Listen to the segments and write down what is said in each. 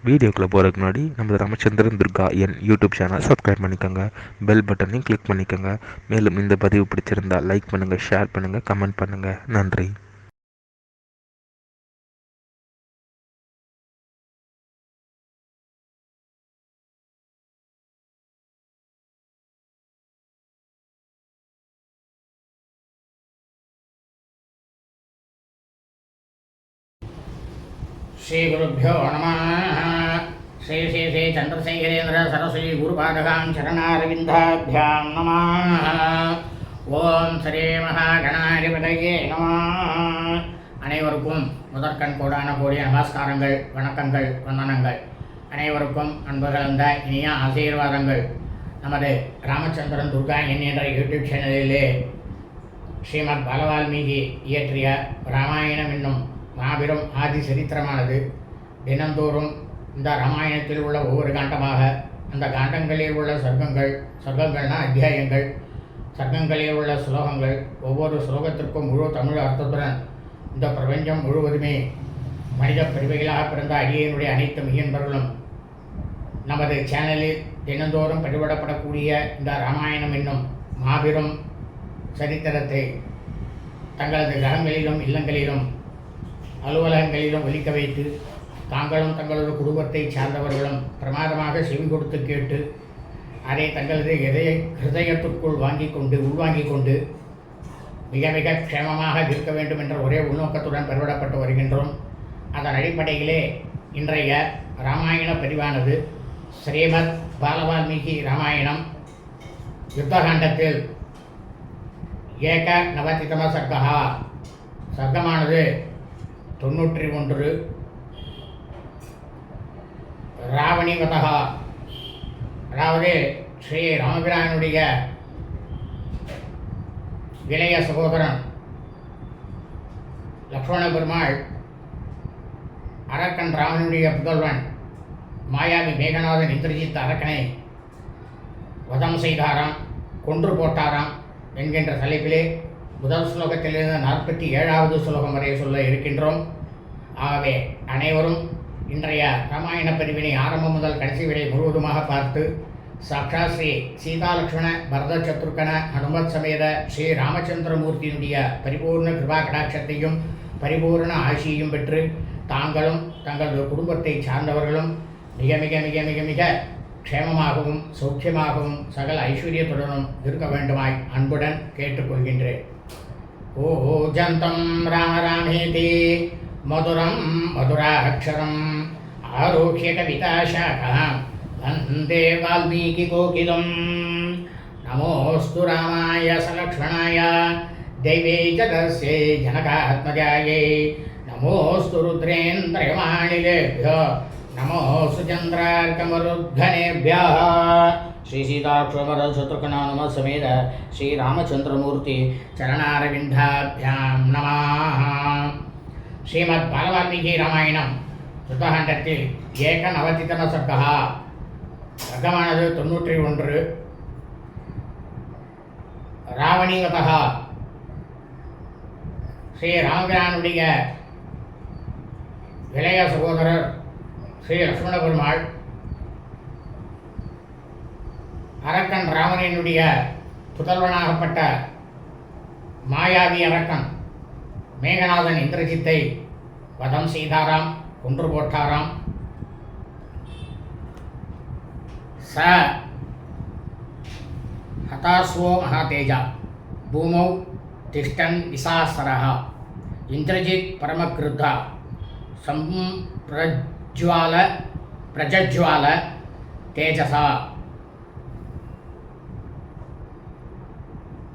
வீடியோக்குள்ளே போகிறதுக்கு முன்னாடி நம்ம ராமச்சந்திரன் துர்கா என் யூடியூப் சேனல் சப்ஸ்கிரைப் பண்ணிக்கோங்க, பெல் பட்டனையும் கிளிக் பண்ணிக்கோங்க. மேலும் இந்த பதிவு பிடிச்சிருந்தால் லைக் பண்ணுங்கள், ஷேர் பண்ணுங்கள், கமெண்ட் பண்ணுங்கள். நன்றி. श्री गुरुभ्यो नमः। श्री श्री श्री चंद्रशेखरेन्द्र सरस्वती गुरुपादकां चरणारविन्दाभ्यां नमः। ओम श्री महागणाधिपतये नमः। அனைவருக்கும் முதற்கண் கோடான கோடிய நமஸ்காரங்கள், வணக்கங்கள், வந்தனங்கள். அனைவருக்கும் அன்பு கலந்த இனிய ஆசீர்வாதங்கள். நமது ராமச்சந்திரன் துர்கா என்ற யூடியூப் சேனலிலே ஸ்ரீமத் பாலவால்மீகி இயற்றிய ராமாயணம் என்னும் மாபெரும் ஆதி சரித்திரமானது தினந்தோறும் இந்த ராமாயணத்தில் உள்ள ஒவ்வொரு காண்டமாக, அந்த காண்டங்களில் உள்ள சர்க்கங்கள்னா அத்தியாயங்கள், சர்க்கங்களில் உள்ள ஸ்லோகங்கள், ஒவ்வொரு ஸ்லோகத்திற்கும் முழு தமிழ் அர்த்தத்துடன் இந்த பிரபஞ்சம் முழுவதுமே மனித பிரிவுகளாக பிறந்த அடியனுடைய அனைத்து மெய்யன்பர்களும் நமது சேனலில் தினந்தோறும் பதிவிடப்படக்கூடிய இந்த ராமாயணம் என்னும் மாபெரும் சரித்திரத்தை தங்களது கிரகங்களிலும் இல்லங்களிலும் அலுவலகங்களிலும் ஒலிக்க வைத்து தாங்களும் தங்களது குடும்பத்தை சார்ந்தவர்களும் பிரமாதமாக செவி கொடுத்து கேட்டு அதை தங்களது ஹிருதயத்திற்குள் உள்வாங்கிக் கொண்டு மிக மிக க்ஷேமமாக இருக்க வேண்டும் என்ற ஒரே உள்நோக்கத்துடன் பெறவிடப்பட்டு வருகின்றோம். அதன் அடிப்படையிலே இன்றைய ராமாயண பதிவானது ஸ்ரீமத் பாலவால்மீகி ராமாயணம் யுத்தகாண்டத்தில் ஏக நவதிதம சர்க்கா, சர்க்கமானது 91. ராவணிவதா, அதாவது ஸ்ரீ ராமபிரானுடைய இளைய சகோதரன் லக்ஷ்மண பெருமாள் அரக்கன் ராவனுடைய புதல்வன் மாயாவி மேகநாதன் இந்திரஜித் அரக்கனை வதம் செய்தாராம், கொன்று போட்டாராம் என்கின்ற தலைப்பிலே முதல் ஸ்லோகத்திலிருந்து 47வது ஸ்லோகம் வரை சொல்ல இருக்கின்றோம். ஆகவே அனைவரும் இன்றைய ராமாயண பிரிவினை ஆரம்பம் முதல் கடைசி வரை முழுவதுமாக பார்த்து சாட்சாத் ஸ்ரீ சீதா லக்ஷ்மண பரத சத்ருகன ஹனுமத் சமேத ஸ்ரீ ராமச்சந்திரமூர்த்தியினுடைய பரிபூர்ண கிருபா கடாட்சத்தையும் பரிபூர்ண ஆட்சியையும் பெற்று தாங்களும் தங்களது குடும்பத்தை சார்ந்தவர்களும் மிக மிக மிக மிக மிக க்ஷேமமாகவும் சௌக்கியமாகவும் சகல ஐஸ்வர்யத்துடனும் இருக்க வேண்டுமாய் அன்புடன் கேட்டுக்கொள்கின்றேன். ஓஜந்தம் ராம ராமேதி மதுரம் மதுராட்சரம் ஆரோக்கிய கவிதாசாகாம் வந்தே வால்மீகி கோகிலம். நமோஸ்து ராமாய சலக்ஷ்மணாய தெய்வே ஜகஸ்யே ஜனகாத்மஜாயை நமோஸ்து ருத்ரேந்திரயமாணிலேभ्यो நமோஸ்து சந்திரார்க்கமருத்கணேभ्यः. श्री सीताक्षोमर शत्रुघ्न समेत श्री रामचंद्रमूर्ति चरणारविंदाभ्यां नमः. श्रीमद् बालवाल्मीकि रामायणम युद्धकाण्डத்தில் ஏக நவதிதம சர்க்கா, சர்க்கமானது 91. ராவணிவதா, ஸ்ரீ ராமபிரானுடைய இளைய சகோதரர் ஸ்ரீ லக்ஷ்மண பெருமாள் அரக்கன் ராவணனுடைய புதல்வனாகப்பட்ட மாயாவி அரக்கன் மேகநாதன் இந்திரஜித்தை வதம் செய்தாராம், கொன்று போட்டாராம். ச ஹதாஸ்வோ மகாதேஜா பூமௌ திஷ்டன் விசாசரः இந்திரஜித் பரமக்ருத்தா பிரஜ்வால தேஜசா.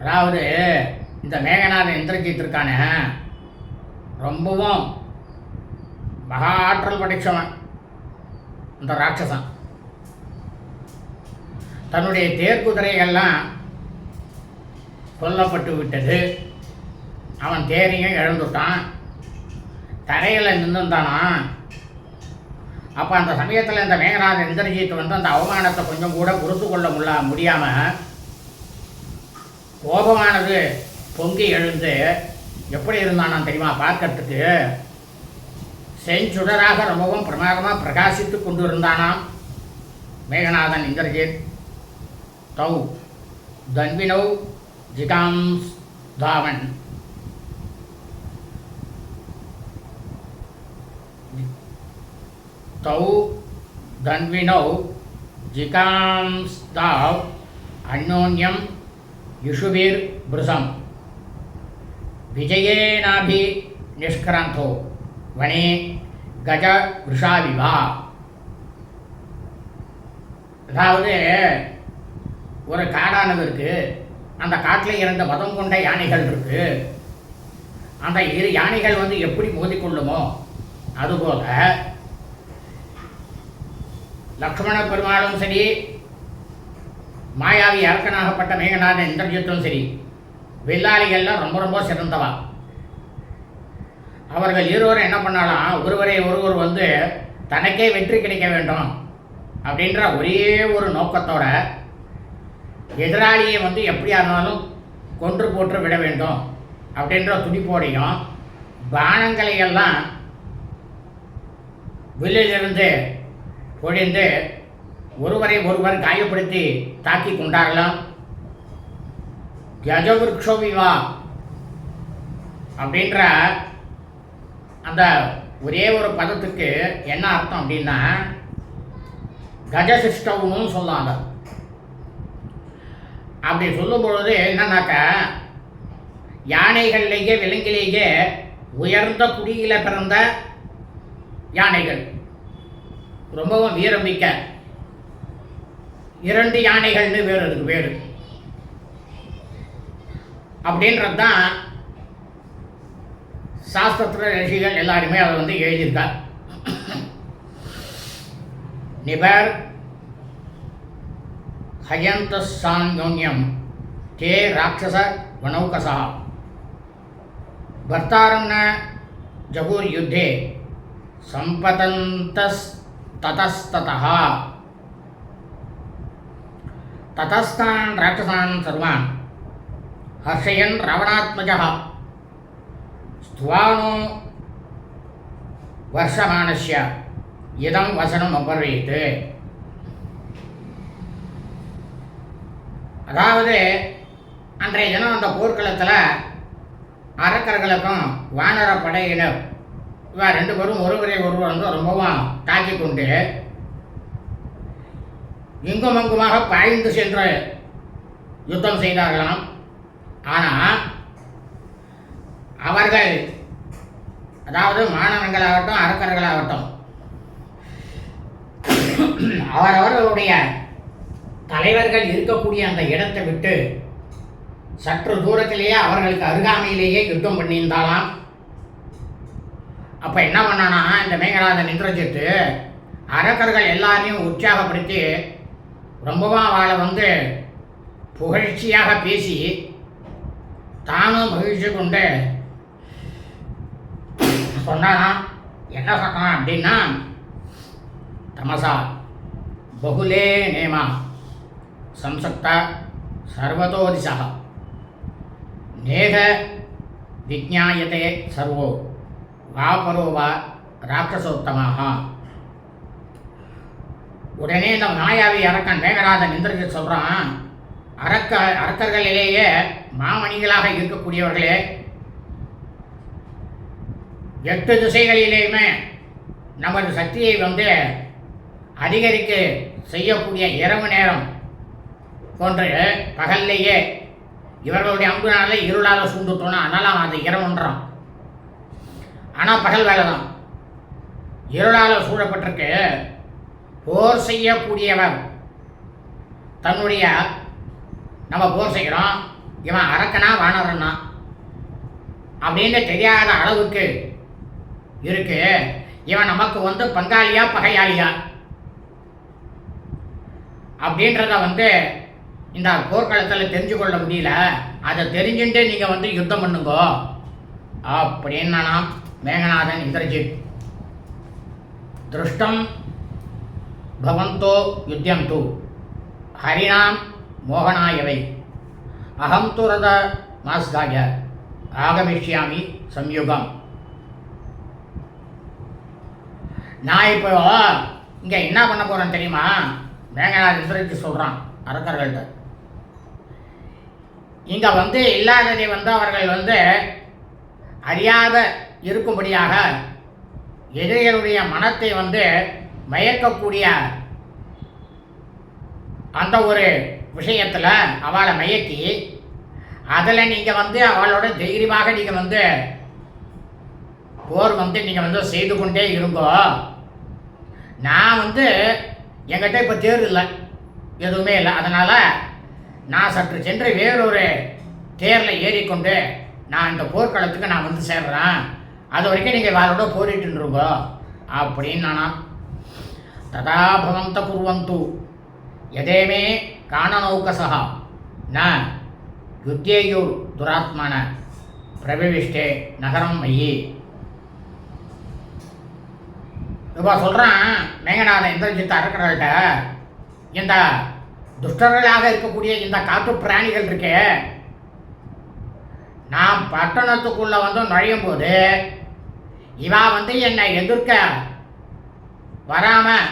அதாவது இந்த மேகநாதன் இந்திரஜித் இருக்கானே, ரொம்பவும் மகா ஆற்றல் படைச்சவன். இந்த ராட்சசன் தன்னுடைய தேர்குதிரைகள்லாம் கொல்லப்பட்டு விட்டது. அவன் தேரையும் இழந்துட்டான், தரையில் நின்றுந்தானா. அப்போ அந்த சமயத்தில் இந்த மேகநாதன் இந்திரஜித் வந்து அந்த அவமானத்தை கொஞ்சம் கூட பொறுத்து கொள்ள முடியாமல் கோபமானது பொங்கி எழுந்து எப்படி இருந்தானான் தெரியுமா? பார்க்கறதுக்கு செஞ்சுடராக ரொம்பவும் பிரமாதமாக பிரகாசித்து கொண்டிருந்தானாம் மேகநாதன் இந்திரஜித். தௌ தன்வினௌ ஜிகாம்ஸ் தாவன். தௌ தன்வினௌ ஜிகாம்ஸ்தாவ் அந்யோன்யம் யுஷுபிர் பிருசம் விஜயேனாபி நிஷ்கிராந்தோ வனே கஜ விஷாவிவா. அதாவது ஒரு காடானது இருக்குது. அந்த காட்டில் 2 மதம் கொண்ட யானைகள் இருக்குது. அந்த 2 யானைகள் எப்படி மோதிக்கொள்ளுமோ அதுபோல லக்ஷ்மண பெருமாளும் சரி, மாயாவி அரக்கனாகப்பட்ட மேகநாதன் இந்திரஜித்தும் சரி, வில்லாளிகள்லாம் ரொம்ப ரொம்ப சிறந்தவா. அவர்கள் இருவரும் என்ன பண்ணாலாம், ஒருவரை ஒருவர் தனக்கே வெற்றி கிடைக்க வேண்டும் அப்படின்ற ஒரே ஒரு நோக்கத்தோட எதிராளியை எப்படியா இருந்தாலும் கொன்று போட்டு விட வேண்டும் அப்படின்ற துடிப்போடையும் பானங்களை எல்லாம் வில்லிலிருந்து பொழிந்து ஒருவரை ஒருவர் காயப்படுத்தி தாக்கி கொண்டாடலாம். கஜவிருக்ஷோவிவா அப்படின்ற அந்த ஒரே ஒரு பதத்துக்கு என்ன அர்த்தம் அப்படின்னா கஜசிஷ்டவுன்னு சொல்லாங்க. அப்படி சொல்லும் பொழுது என்னன்னாக்கா, யானைகள்லேயே விலங்கிலேயே உயர்ந்த குடியில் பிறந்த யானைகள், ரொம்பவும் வீரமிக்க 2 யானைகள்னு வேறு அதுக்கு வேறு அப்படின்றது தான் சாஸ்திரத்தில் ரிஷிகள் எல்லாருமே அதை எழுதியிருக்கார். நிபர் ஹயந்த சான்யோன்யம் தே ராட்சச வனௌகசா பர்த்தாரம்ன ஜகூர் யுத்தே சம்பதந்தஸ் ததஸ்ததः ததஸ்தான் ராட்சசான் சர்வான் ஹர்ஷயன் ராவணாத்மஜः ஸ்துவானோ வர்ஷமானஸ்ய இதம் வசனம் அபர்வீத். அதாவது அன்றைய தினம் அந்த போர்க்களத்தில் அரக்கர்களுக்கும் வானர படையினர் இவ 2 பேரும் ஒருவரை ஒருவர் ரொம்பவும் தாக்கி கொண்டு இங்கும் அங்குமாக பாய்ந்து சென்று யுத்தம் செய்தார்களாம். ஆனால் அவர்கள், அதாவது மாணவர்களாகட்டும் அரக்கர்களாகட்டும், அவரவர்களுடைய தலைவர்கள் இருக்கக்கூடிய அந்த இடத்தை விட்டு சற்று தூரத்திலேயே அவர்களுக்கு அருகாமையிலேயே யுத்தம் பண்ணியிருந்தாலாம். அப்போ என்ன பண்ணானா இந்த மேகநாதன் இந்திரஜித்து அரக்கர்கள் எல்லாரையும் உற்சாகப்படுத்தி ரொம்பவும் அவளை புகழ்ச்சியாக பேசி தானும் மகிழ்ச்சி கொண்டு சொன்னானா. என்ன சொன்னான் அப்படின்னா, தமசா பகுலே நேமா சம்சக்தா சர்வதோதிசா நேக விஜ்ஞாயதே சர்வோ வாபரோ வா ராட்சசோத்தமாக. உடனே இந்த மாயாவி அரக்கன் மேகநாதன் இந்திரஜித் சொல்கிறான், அரக்கர்களிலேயே மாமணிகளாக இருக்கக்கூடியவர்களே, 8 திசைகளிலேயுமே நமது சக்தியை அதிகரிக்க செய்யக்கூடிய இரவு நேரம் போன்று பகல்லையே இவர்களுடைய அம்புனால இருளால் சூண்டுட்டோன்னா அதனால் அது இரவுன்றான். ஆனால் பகல் வேலை தான். இருளால் சூழப்பட்டிருக்கு. போர் செய்யக்கூடியவர் தன்னுடைய, நம்ம போர் செய்கிறோம், இவன் அரக்கனா வானரனா அப்படின்னு தெரியாத அளவுக்கு இருக்கு. இவன் நமக்கு பங்காளியா பகையாளியா அப்படின்றத இந்த போர்க்களத்தில் தெரிஞ்சு கொள்ள முடியல. அதை தெரிஞ்சுட்டு நீங்கள் யுத்தம் பண்ணுங்கோ அப்படின்னா மேகநாதன் இந்திரஜித். திருஷ்டம் பவந்தோ யுத்தியம் தூ ஹரிணாம் மோகனாயவை அகம் துரத மாஸ்தாய ஆகமிஷ்யாமி சம்யுகம். நான் இப்போ இங்கே என்ன பண்ண போகிறேன்னு தெரியுமா? மேகநாத இந்திரஜித் சொல்கிறான் அரக்கர்கள்ட்ட. இங்கே இல்லாததை அவர்கள் அறியாத இருக்கும்படியாக எதிரிகளுடைய மனத்தை மயக்கக்கூடிய அந்த ஒரு விஷயத்தில் அவளை மயக்கி அதில் நீங்கள் அவளோட தைரியமாக நீங்கள் போர் நீங்கள் செய்து கொண்டே இருங்கோ. நான் என்கிட்ட இப்போ தேர் இல்லை, எதுவுமே இல்லை. அதனால் நான் சற்று சென்று வேறொரு தேரில் ஏறிக்கொண்டு நான் இந்த போர்க்களத்துக்கு நான் சேர்றேன். அது வரைக்கும் நீங்கள் அவளோட போரிட்டுருங்கோ அப்படின்னு நானா. ததா பவந்த குர்வந்து எதேமே காணநௌகசா ந யுத்தேயுர் துராத்மான பிரவிஷ்டே நகரம் மையி. இப்போ சொல்கிறான் மேகநாத இந்திரஜித் அரக்கர்கள்ட்ட, இந்த துஷ்டர்களாக இருக்கக்கூடிய இந்த காட்டு பிராணிகள் இருக்கே, நான் பட்டணத்துக்குள்ளே நுழையும் போது இவா என்னை எதிர்க்க வராமல்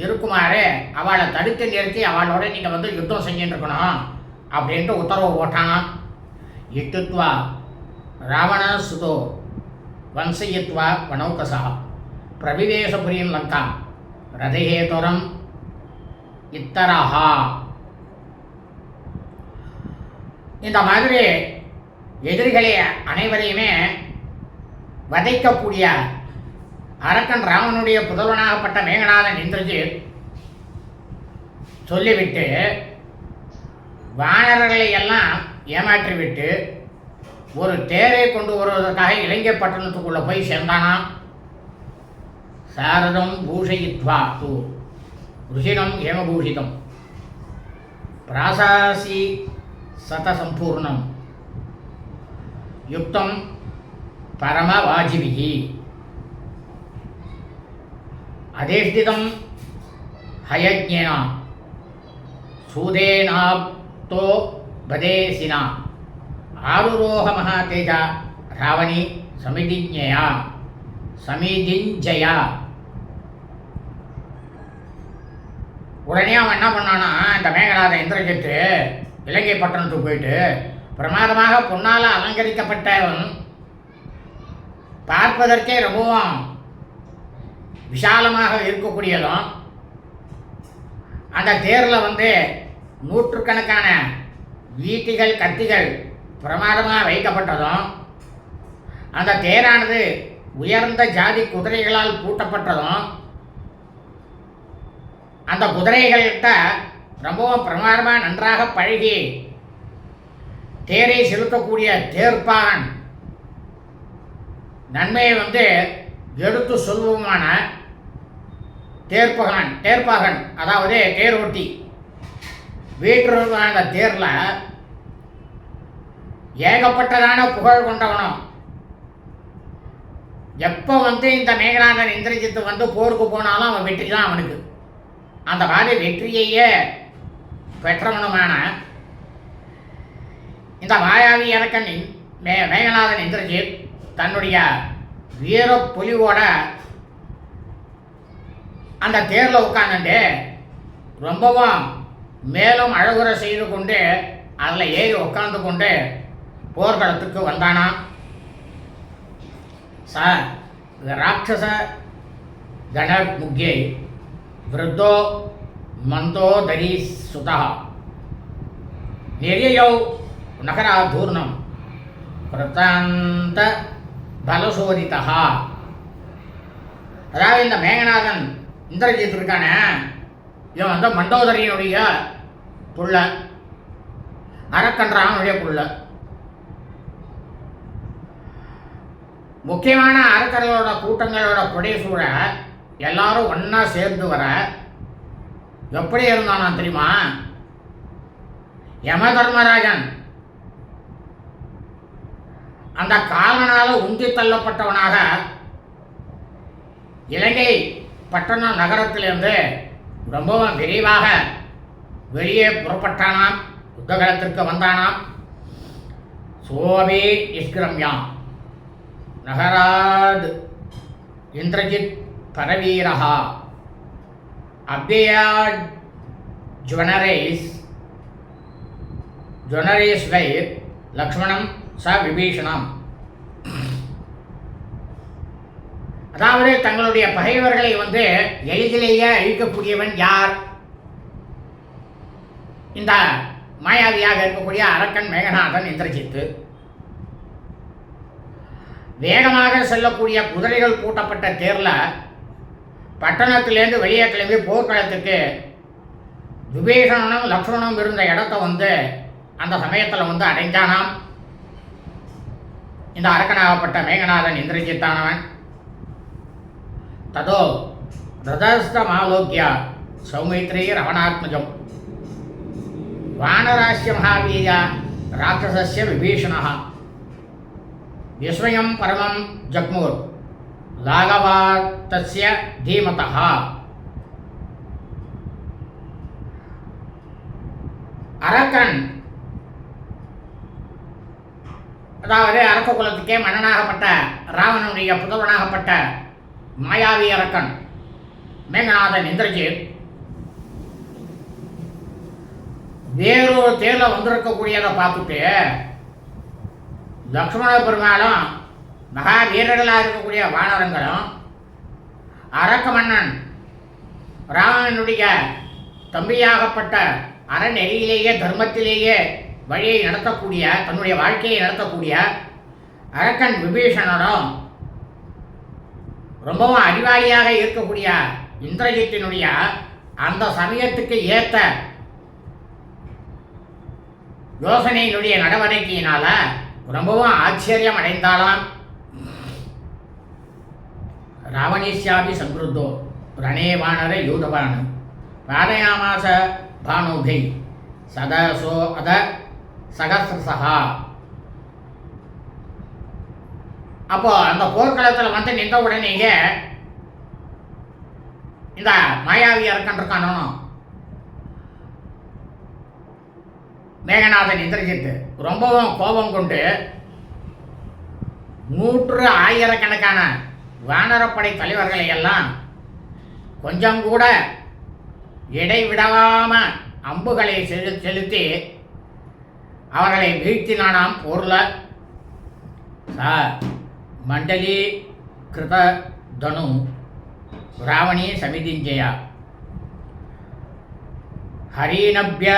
இருக்குமாறு அவளை தடுத்து நிறுத்தி அவளோட நீங்கள் யுத்தம் செஞ்சுட்டு இருக்கணும் அப்படின்ட்டு உத்தரவு போட்டான். இட்டுத்வா ராவண சுதோ வம்சயித்வா வனௌகசா பிரவிவேசபுரியும் லங்கா ரதஹேதுரம் இத்தரஹா. இந்த மாதிரி எதிரிகளை அனைவரையுமே வதைக்கக்கூடிய அரக்கன் ராமனுடைய புதல்வனாகப்பட்ட மேகநாதன் இந்திரஜித் சொல்லிவிட்டு வானரர்களை எல்லாம் ஏமாற்றிவிட்டு ஒரு தேரை கொண்டு வருவதற்காக இலங்கை பட்டணத்துக்குள்ளே போய் சேர்ந்தானாம். சாரதம் பூஷயித்வா தூ ருஷினம் ஹேமபூஷிதம் பிராசாசி சதசம்பூர்ணம் யுக்தம் பரமவாஜிபிகி அதேஷ்டிதம் ஹயஜ்ஞேனா சூதேனாப்தோ பதேசினா ஆருரோக மகாதேஜா ராவணி சமிதிஜ்ஞயா சமிதிஞ்சயா. உடனே அவன் என்ன பண்ணானா, இந்த மேகநாத இந்திரஜித்து இலங்கை பட்டணத்துக்கு போயிட்டு பிரமாதமாக பொன்னால் அலங்கரிக்கப்பட்டவன், பார்ப்பதற்கே ரொம்பவும் விஷாலமாக இருக்கக்கூடியதும், அந்த தேரில் நூற்றுக்கணக்கான ஈட்டிகள் கத்திகள் பிரமாதமாக வைக்கப்பட்டதும், அந்த தேரானது உயர்ந்த ஜாதி குதிரைகளால் பூட்டப்பட்டதும், அந்த குதிரைகள்கிட்ட ரொம்பவும் பிரமாதமாக நன்றாக பழகி தேரை செலுத்தக்கூடிய தேர்ப்பாகன், நன்மையை எடுத்து சொல்லுவமான தேர்ப்பாகன் அதாவது தேரோட்டி வீட்டில் அந்த தேரில் ஏகப்பட்டதான புகழ் கொண்டவனும், எப்போ இந்த மேகநாதன் இந்திரஜித்து போருக்கு போனாலும் அவன் வெற்றி தான் அவனுக்கு. அந்த மாதிரி வெற்றியையே பெற்றவனுமான இந்த மாயாவி அரக்கன் மேகநாதன் இந்திரஜித் தன்னுடைய வீர பொலிவோட அந்த தேரில் உட்காந்துட்டு ரொம்பவும் மேலும் அழகுற செய்து கொண்டு அதில் ஏறி உட்கார்ந்து கொண்டு போர்க்களத்துக்கு வந்தானா. சார் ராட்சச கண முக்கியை விருத்தோ மந்தோதரி சுதா நெறியோ நகராதூர்ணம் பிரதாந்த பலசோதிதா. அதாவது இந்த மேகநாதன் இந்திரஜித் இருக்கானே, இவன் மண்டோதரியினுடைய புள்ள, அரக்கன்றானுடைய புள்ள. முக்கியமான அரக்கர்களோட கூட்டங்களோட புடைசூழ எல்லாரும் ஒன்றா சேர்ந்து வர எப்படி இருந்தானா தெரியுமா? யம தர்மராஜன் அந்த காலனால உந்தி தள்ளப்பட்டவனாக இலங்கை பட்டணம் நகரத்திலிருந்து ரொம்பவும் விரைவாக வெளியே புறப்பட்டானாம், யுத்தகலத்திற்கு வந்தானாம். சோபி இஸ்கிரம்யா நகராத் இந்திரஜித் பரவீரः அவ்யயாத் ஜுவனரேஸ்வைர் லக்ஷ்மணம் ச விபீஷணம். அதாவது தங்களுடைய பகைவர்களை எளிதிலேயே அழிக்கக்கூடியவன் யார்? இந்த மாயாவியாக இருக்கக்கூடிய அரக்கன் மேகநாதன் இந்திரஜித்து. வேகமாக செல்லக்கூடிய குதிரைகள் பூட்டப்பட்ட தேரில் பட்டணத்திலேருந்து வெளியே கிளம்பி போர்க்களத்துக்கு விபீஷணனும் லக்ஷ்மணனும் இருந்த இடத்த அந்த சமயத்தில் அடைஞ்சானாம் இந்த அரக்கனாகப்பட்ட மேகநாதன் இந்திரஜித்தானவன். ததோ ரதஸ்தமாலோக்கிய சௌமித்ரி ரவணாத்மஜம் வானராஸ்ய மகாவீர ராட்சசஸ்ய விபீஷணः விஸ்மயம் பரமம் ஜக்முர் லாகவாத்தஸ்ய தீமதः. அரக்கன், அதாவது அரக்க குலத்துக்கே மன்னனாகப்பட்ட ராவணனுடைய புதல்வனாகப்பட்ட மாயாவி அரக்கன் மேகநாதன் இந்திரஜித் வேறொரு தேர்ல வந்திருக்கக்கூடியதை பார்த்துட்டு லக்ஷ்மண பெருமாளும் மகா வீரர்களாக இருக்கக்கூடிய வானரங்களும் அரக்க மன்னன் ராவணனுடைய தம்பியாகப்பட்ட அறநெறியிலேயே தர்மத்திலேயே வழியை நடத்தக்கூடிய தன்னுடைய வாழ்க்கையை நடத்தக்கூடிய அரக்கன் விபீஷணனும் ரொம்பவும் அறிவாளியாக இருக்கக்கூடிய இந்திரஜித்தினுடைய அந்த சமயத்துக்கு ஏற்ற யோசனையினுடைய நடவடிக்கையினால ரொம்பவும் ஆச்சரியம் அடைந்தாலாம். ராவணிஷ்யாபி சம்ருத்தோ ரணே வானர யூதபான் பாதயாமாச பானோகை சதசோ அத சகசிரசா. அப்போ அந்த போர்க்களத்தில் நின்ற உடனேயே இந்த மாயாவி அரக்கன் இருக்கானோ மேகநாதன் இந்திரஜித்து ரொம்பவும் கோபம் கொண்டு 100 ஆயிரக்கணக்கான வானரப்படை தலைவர்களை எல்லாம் கொஞ்சம் கூட இடைவிடாம அம்புகளை செலுத்தி அவர்களை வீழ்த்தினானாம் போர்ல. மண்டலி கிருத தனு ராவணி சமிதிஞ்சயா ஹரீனப்ய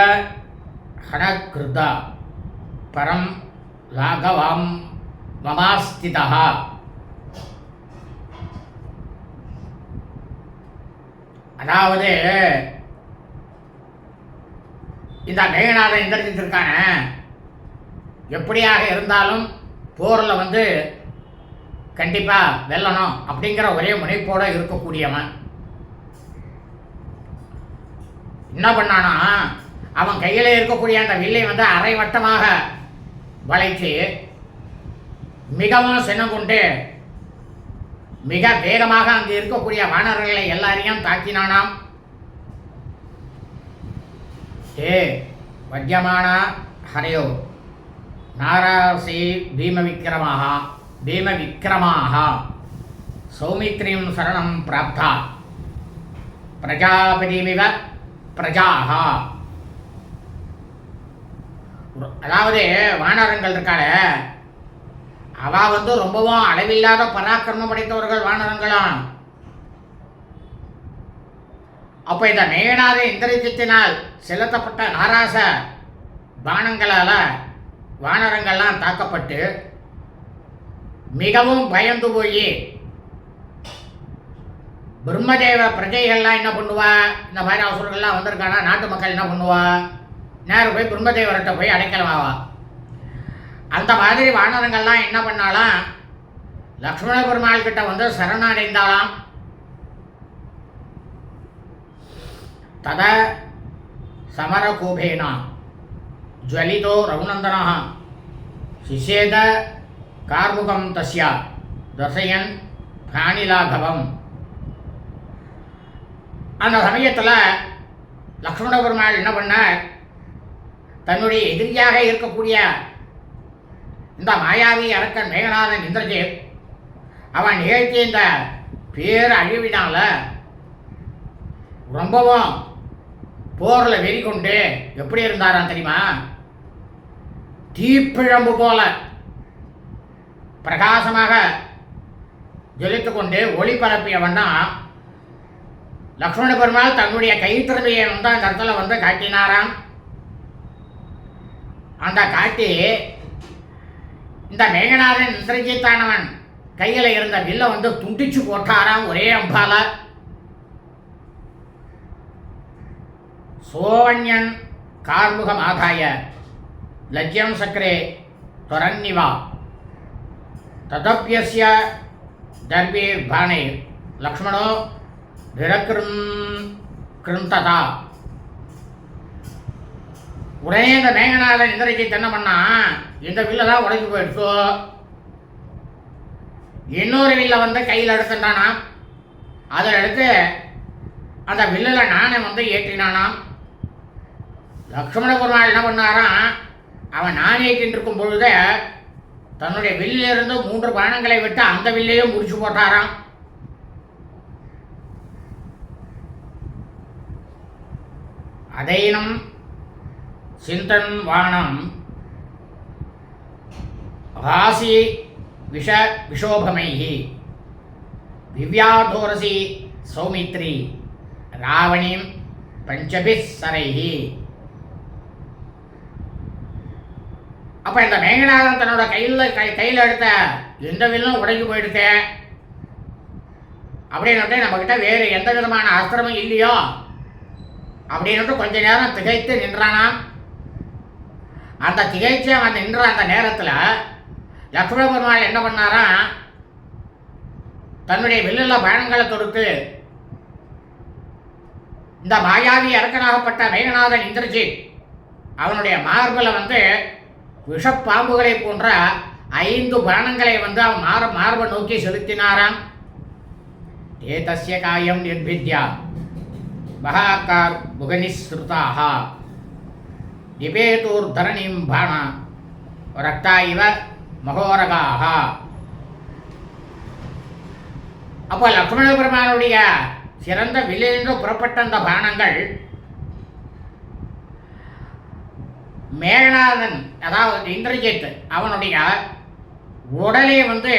ஹனகிருத பரம் லாகவாம் மமாஸ்திதா. அதாவது இந்த மேகநாதன் இந்திரஜித்திற்கான எப்படியாக இருந்தாலும் போரில் கண்டிப்பாக வெல்லணும் அப்படிங்கிற ஒரே முனைப்போடு இருக்கக்கூடியவன் என்ன பண்ணானா, அவன் கையில் இருக்கக்கூடிய அந்த வில்லை அரை வட்டமாக வளைத்து மிகவும் சின்னம் கொண்டு மிக வேகமாக அங்கு இருக்கக்கூடிய வானர்களை எல்லாரையும் தாக்கினானாம். வஜ்யமானா ஹரையோ நாராசி பீமவிக்ரமாக சௌமித்ரியும் சரணம் பிராப்தா பிரஜாபதிமிவ பிரஜாக. அதாவது வானரங்கள் இருக்காள அவ ரொம்பவும் அளவில்லாத பராக்கிரமம் படைத்தவர்கள் வானரங்களாம். அப்ப இந்த மேகநாத இந்திரஜித்தினால் செலுத்தப்பட்ட நாராச பானங்களால வானரங்கள்லாம் தாக்கப்பட்டு மிகவும் பயந்து போய் பிரம்மதேவ பிரஜைகள்லாம் என்ன பண்ணுவா, இந்த மாதிரி அவசரங்கள்லாம் வந்திருக்கானா நாட்டு மக்கள் என்ன பண்ணுவா, நேரம் போய் பிரம்மதேவர்கிட்ட போய் அடைக்கலமாவா. அந்த மாதிரி வானரங்கள்லாம் என்ன பண்ணாலாம், லக்ஷ்மண பெருமாள் கிட்ட சரணடைந்தாலாம். தத சமரகோபேனா ஜ்வலிதோ ரகுநந்தனா சிஷேத கார்முகம் தஸ்யா தசயன் பிராணிலாகவம். அந்த சமயத்தில் லக்ஷ்மண பெருமாள் என்ன பண்ணார், தன்னுடைய எதிரியாக இருக்கக்கூடிய இந்த மாயாவி அரக்கன் மேகநாதன் இந்திரஜித் அவன் நிகழ்த்திய இந்த பேர் அழிவினால ரொம்பவும் போரில் வெறி கொண்டு எப்படி இருந்தாராம் தெரியுமா? தீப்பிழம்பு போல பிரகாசமாக ஜொலித்து கொண்டு ஒளி பரப்பியவன்னா லக்ஷ்மண பெருமாள் தன்னுடைய கைத்திறமையை வந்து அந்த இடத்துல வந்து காட்டினாராம். அந்த காட்டி இந்த மேகநாதன் இந்திரஜித்தானவன் கையில் இருந்த வில்லை வந்து துண்டிச்சு போட்டாராம் ஒரே அம்பால. சோவன்யன் கார்முகம் ஆதாய லஜ்யம் சக்கரே துரன்னிவா ததப்யஸ்ய தர்பே பாணே லக்ஷ்மணோ கிருந்ததா. உடனே இந்த மேகநாதன் இந்திரஜித் என்ன பண்ணா, இந்த வில்லை தான் உடைஞ்சு போயிடுச்சு, இன்னொரு வில்லை வந்து கையில் எடுத்துட்டானா. அதை எடுத்து அந்த வில்லில் நானே வந்து ஏற்றினானாம். லக்ஷ்மண பெருமாள் என்ன பண்ணாராம், அவன் நான் ஏற்றிட்டு இருக்கும் பொழுது தன்னுடைய வில்லிலிருந்து 3 பானங்களை விட்டு அந்த வில்லையும் முடிச்சு போட்டாராம். அதைனம் சிந்தன் வானம் ராசி விஷோபமைஹி விவ்யாதோரசி சௌமித்ரி ராவணிம் பஞ்சபிஸ்ஸரைஹி. அப்போ இந்த மேகநாதன் தன்னோட கையில் எடுத்த எந்த வில்லும் உடைஞ்சு போயிடுச்சு அப்படின்னுட்டு நம்மக்கிட்ட வேறு எந்த விதமான அஸ்திரமும் இல்லையோ அப்படின்னுட்டு கொஞ்ச நேரம் திகைத்து நின்றானாம். அந்த திகைச்சு அவன் நின்ற அந்த நேரத்தில் லக்ஷ்மண பெருமாள் என்ன பண்ணாராம், தன்னுடைய வில்லில் பயணங்களை தொடுத்து இந்த மாயாவி அரக்கனாகப்பட்ட மேகநாதன் இந்திரஜித் அவனுடைய மார்பில் வந்து விஷப்பாம்புகளை போன்ற 5 பானங்களை வந்து அவன் மார்பை நோக்கி செலுத்தினாராம். ஏதஸ்ய காயம் நிர்பித்யா மகாகார் புகனிஸ்ருதாக நிபேதூர் தரணிம் பாண ரக்தா இவ மகோரகாக. அப்போ லக்ஷ்மண பெருமானுடைய சிறந்த வில்லிலிருந்து புறப்பட்ட அந்த பானங்கள் மேகநாதன் அதாவது இந்திரஜித் அவனுடைய உடலை வந்து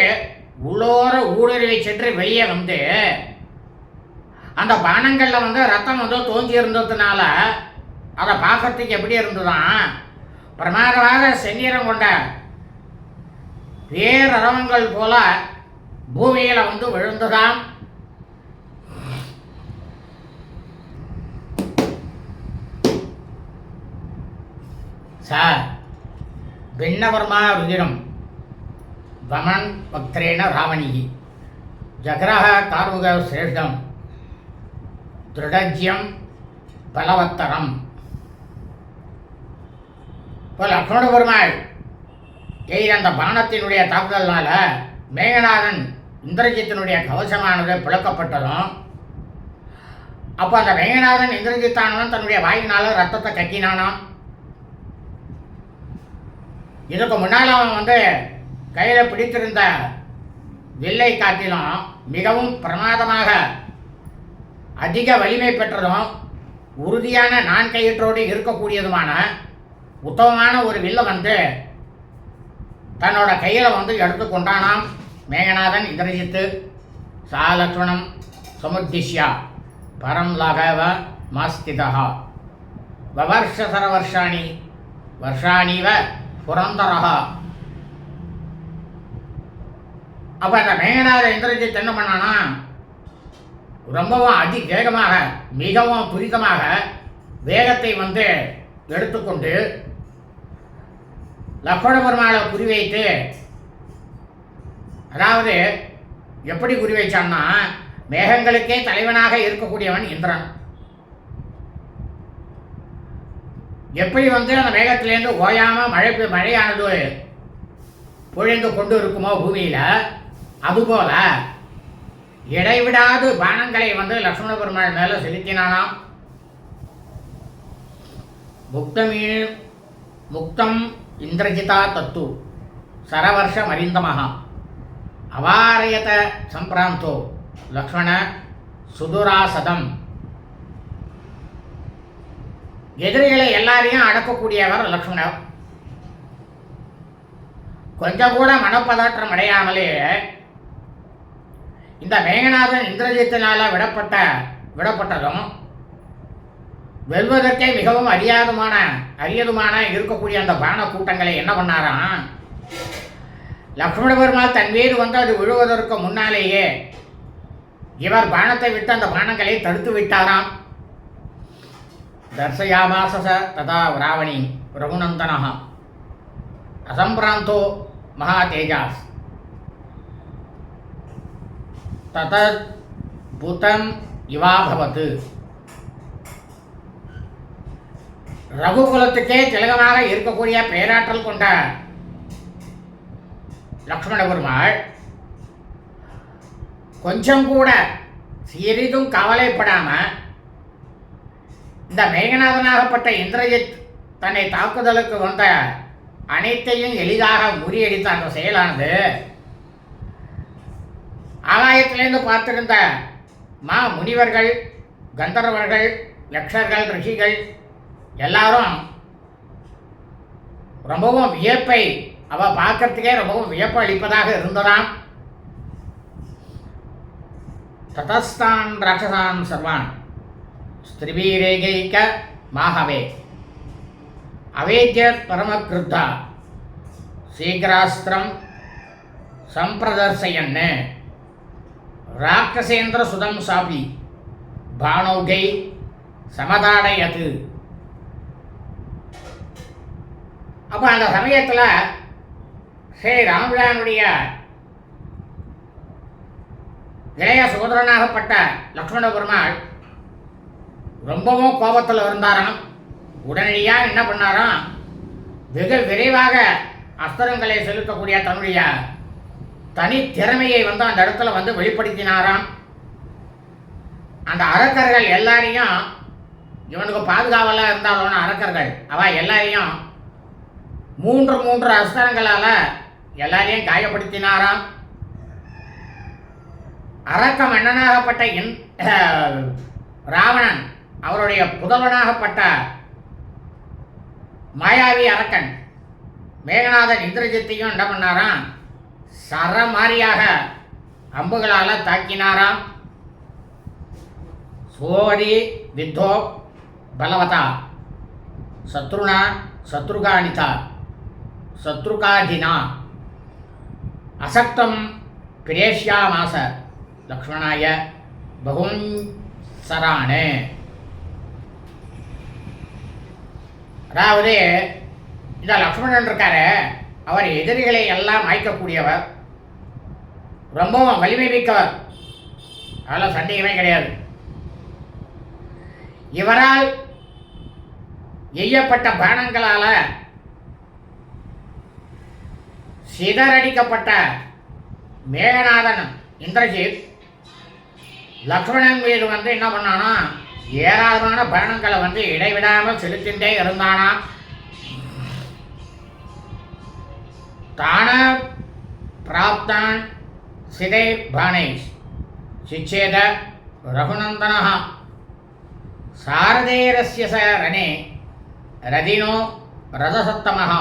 உள்ளோர ஊடுருவி சென்று வெளியே வந்து அந்த பானங்களில் வந்து ரத்தம் வந்து தோங்கி இருந்ததுனால அதை பார்க்கறதுக்கு எப்படி இருந்ததுதான், பிரமாதமாக செந்நிறம் கொண்ட பேரவங்கள் போல பூமியில் வந்து விழுந்துதான். சார் பின்னவர்மா ருதிரம் வமன் பக்திரேன ராவணி ஜகரஹ கார்முக சிரேஷ்டம் திருடஜ்யம் பலவத்தரம். இப்போ லக்ஷ்மண பெருமாள் எய்த அந்த பானத்தினுடைய தாக்குதல்னால மேகநாதன் இந்திரஜித்தினுடைய கவசமானது பிளக்கப்பட்டதும், அப்போ அந்த மேகநாதன் இந்திரஜித்தானவன் தன்னுடைய வாயினால ரத்தத்தை கக்கினானாம். இதுக்கு முன்னால் அவன் வந்து கையில் பிடித்திருந்த வில்லை காட்டிலும் மிகவும் பிரமாதமாக அதிக வலிமை பெற்றதும் உறுதியான நான் கயிற்றோடு இருக்கக்கூடியதுமான உத்தமமான ஒரு வில்லை வந்து தன்னோட கையில் வந்து எடுத்துக்கொண்டானாம் மேகநாதன் இந்திரஜித்து. சா லக்ஷ்மணம் சமுத்திஷ்யா பரம் லாகவ மாஸ்திதா வவர்ஷசரவர்ஷாணி வருஷாணிவ புரந்தரஹா. அப்போ அந்த மேகநாத இந்திரஜித் என்ன பண்ணானா, ரொம்பவும் அதிவேகமாக மிகவும் துரிதமாக வேகத்தை வந்து எடுத்துக்கொண்டு லக்ஷ்மண பெருமாளை குறிவைத்து, அதாவது எப்படி குறிவைச்சான்னா, மேகங்களுக்கே தலைவனாக இருக்கக்கூடியவன் இந்திரன் எப்படி வந்து அந்த மேகத்திலேருந்து ஓயாமல் மழையானது பொழிந்து கொண்டு இருக்குமோ பூமியில், அதுபோல இடைவிடாது பானங்களை வந்து லக்ஷ்மண பெருமாள் மேலே செலுத்தினானாம். முக்தம் இந்திரஜிதா தத்து சரவர்ஷ மரிந்தமஹா அவாரயத சம்பிராந்தோ லக்ஷ்மண சுதுராசதம். எதிரிகளை எல்லாரையும் அடக்கக்கூடியவர் லக்ஷ்மணர். கொஞ்சம் கூட மனப்பதற்றம் அடையாமலே இந்த மேகநாதன் இந்திரஜித்தினால விடப்பட்டதும் வெல்வதற்கே மிகவும் அரியதுமான இருக்கக்கூடிய அந்த பான கூட்டங்களை என்ன பண்ணாராம், லக்ஷ்மண பெருமாள் தன் மீது வந்து அது விழுவதற்கு முன்னாலேயே இவர் பானத்தை விட்டு அந்த பானங்களை தடுத்து விட்டாராம். தர்சயாமாச ததா ராவணி ரகுநந்தனஹ அசம்பிராந்தோ மகா தேஜாஸ் ததத் பூதம் இவாபவத்து. ரகுகுலத்துக்கே திலகமாக இருக்கக்கூடிய பேராற்றல் கொண்ட லக்ஷ்மண பெருமாள் கொஞ்சம் கூட சிறிதும் கவலைப்படாம இந்த மேகநாதனாகப்பட்ட இந்திரஜித் தன்னை தாக்குதலுக்கு வந்த அனைத்தையும் எளிதாக முறியடித்த அந்த செயலானது ஆகாயத்திலிருந்து பார்த்திருந்த முனிவர்கள், கந்தர்வர்கள், யக்ஷர்கள், ரிஷிகள் எல்லாரும் ரொம்பவும் வியப்பை பார்க்கறதுக்கே ரொம்பவும் வியப்பு அளிப்பதாக இருந்ததாம். ததஸ்தான் ராட்சசான் சர்வான் ஸ்திரிபீரேகைக மாஹவே அவேத்ய பரமகிருத்தா சீக்கிராஸ்திரம் சம்பிரதர்சயன்னு ராட்சசேந்திர சுதம் சாபி பானௌகை சமதாடயது. அப்போ அந்த சமயத்தில் ஸ்ரீ ராமபிரானுடைய இளைய சகோதரனாகப்பட்ட லக்ஷ்மண பெருமாள் ரொம்பவும் கோபத்தில் இருந்தாராம். உடனடியாக என்ன பண்ணாராம், வெகு விரைவாக அஸ்திரங்களை செலுத்தக்கூடிய தன்னுடைய தனித்திறமையை வந்து அந்த இடத்துல வந்து வெளிப்படுத்தினாராம். அந்த அரக்கர்கள் எல்லாரையும், இவனுக்கு பாதுகாவலாக இருந்தாலும் அரக்கர்கள் எல்லாரையும் மூன்று அஸ்திரங்களால் எல்லாரையும் காயப்படுத்தினாராம். அரக்க மன்னனாகப்பட்ட ராவணன் அவருடைய புதல்வனாகப்பட்ட மாயாவி அரக்கன் மேகநாதன் இந்திரஜித்தையும் என்ன பண்ணாராம், சரமாரியாக அம்புகளால் தாக்கினாராம். சோதி வித்தோ பலவதா சத்ருனா சத்ருகானிதா சத்ருகாதினா அசக்தம் பிரேஷ்யாமாச லக்ஷ்மணாய பகுஞ்சரானே. அதாவது இந்த லக்ஷ்மணன் இருக்காரு, அவர் எதிரிகளை எல்லாம் மாய்க்கக்கூடியவர், ரொம்பவும் வலிமை மிக்கவர், அதெல்லாம் சந்தேகமே கிடையாது. இவரால் எய்யப்பட்ட பானங்களால் சிதறடிக்கப்பட்ட மேகநாதன் இந்திரஜித் லக்ஷ்மணன் மீது வந்து என்ன பண்ணானா, ஏராளமான பானங்களை வந்து இடைவிடாமல் செலுத்தின்றே இருந்தானா. தான பிராப்தான் சிதை பானை சிச்சேத ரகுநந்தன சாரதேரஸ்ய ச ரணே ரதினோ ரதசத்தமஹ